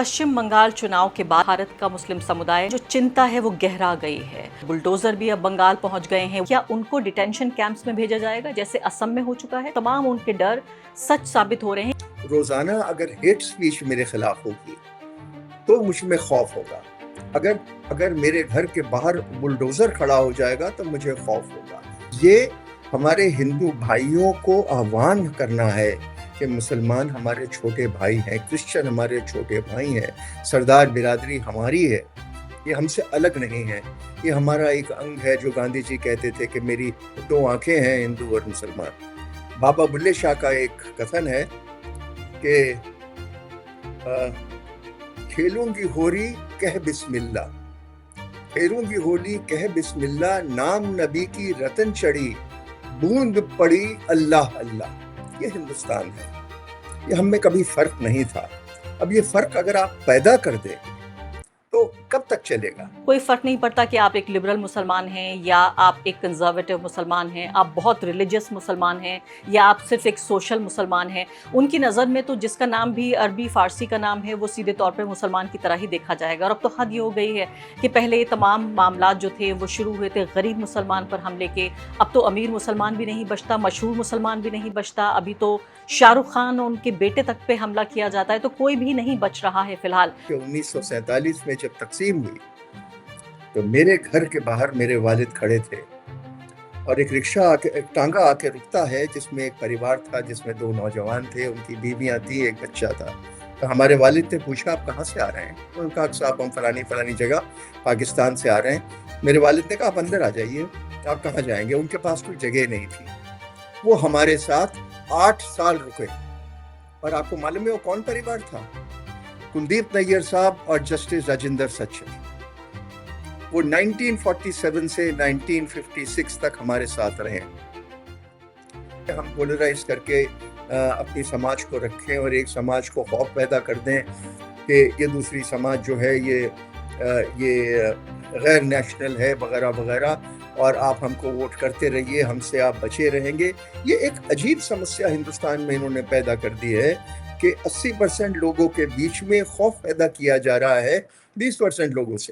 पश्चिम बंगाल चुनाव के बाद भारत का मुस्लिम समुदाय जो चिंता है वो गहरा गई है। बुलडोजर भी अब बंगाल पहुंच गए हैं। क्या उनको डिटेंशन कैंप्स में भेजा जाएगा जैसे असम में हो चुका है? तमाम उनके डर सच साबित हो रहे हैं। रोजाना अगर हेट स्पीच मेरे खिलाफ होगी तो मुझ में खौफ होगा। अगर मेरे घर के बाहर बुलडोजर खड़ा हो जाएगा तो मुझे खौफ होगा। ये हमारे हिंदू भाइयों को आह्वान करना है कि मुसलमान हमारे छोटे भाई हैं, क्रिश्चियन हमारे छोटे भाई हैं, सरदार बिरादरी हमारी है, ये हमसे अलग नहीं है। ये हमारा एक अंग है। जो गांधी जी कहते थे कि मेरी दो आंखें हैं, हिंदू और मुसलमान। बाबा बुल्ले शाह का एक कथन है कि खेलूंगी होली कह बिस्मिल्ला, खेलूंगी होली कह बिस्मिल्ला, नाम नबी की रतन चढ़ी, बूंद पड़ी अल्लाह अल्लाह। ये हिंदुस्तान है। ये हम में कभी फर्क नहीं था। अब ये फर्क अगर आप पैदा कर दें तो कब तक चलेगा? कोई फर्क नहीं पड़ता कि आप एक लिबरल मुसलमान हैं या आप एक कंजर्वेटिव मुसलमान हैं, आप बहुत रिलीजियस मुसलमान हैं या आप सिर्फ एक सोशल मुसलमान हैं। उनकी नज़र में तो जिसका नाम भी अरबी फ़ारसी का नाम है वो सीधे तौर पे मुसलमान की तरह ही देखा जाएगा। और अब तो हद ये हो गई है कि पहले ये तमाम मामलात जो थे वो शुरू हुए थे गरीब मुसलमान पर हमले के, अब तो अमीर मुसलमान भी नहीं बचता, मशहूर मुसलमान भी नहीं बचता। अभी तो शाहरुख खान और उनके बेटे तक पे हमला किया जाता है, तो कोई भी नहीं बच रहा है फिलहाल। 1947 में जब तकसीम हुई तो मेरे घर के बाहर मेरे वालिद खड़े थे और एक रिक्शा आके, एक टांगा आके रुकता है जिसमें एक परिवार था, जिसमें दो नौजवान थे, उनकी बीवियां थी, एक बच्चा था। तो हमारे वालिद ने पूछा आप कहाँ से आ रहे हैं? तो उनका साहब हम फलानी जगह पाकिस्तान से आ रहे हैं। मेरे वालिद ने कहा आप अंदर आ जाइए। आप कहाँ जाएंगे? उनके पास कोई जगह नहीं थी। वो हमारे साथ 8 साल रुके। और आपको मालूम है वो कौन परिवार था? कुलदीप नैयर साहब और जस्टिस राजेंद्र सचर। वो 1947 से 1956 तक हमारे साथ रहे। हम पोलराइज करके अपनी समाज को रखें और एक समाज को खौफ पैदा कर दें कि ये दूसरी समाज जो है ये गैर नेशनल है वगैरह वगैरह, और आप हमको वोट करते रहिए, हमसे आप बचे रहेंगे। ये एक अजीब समस्या हिंदुस्तान में इन्होंने पैदा कर दी है कि 80% लोगों के बीच में खौफ पैदा किया जा रहा है 20% लोगों से।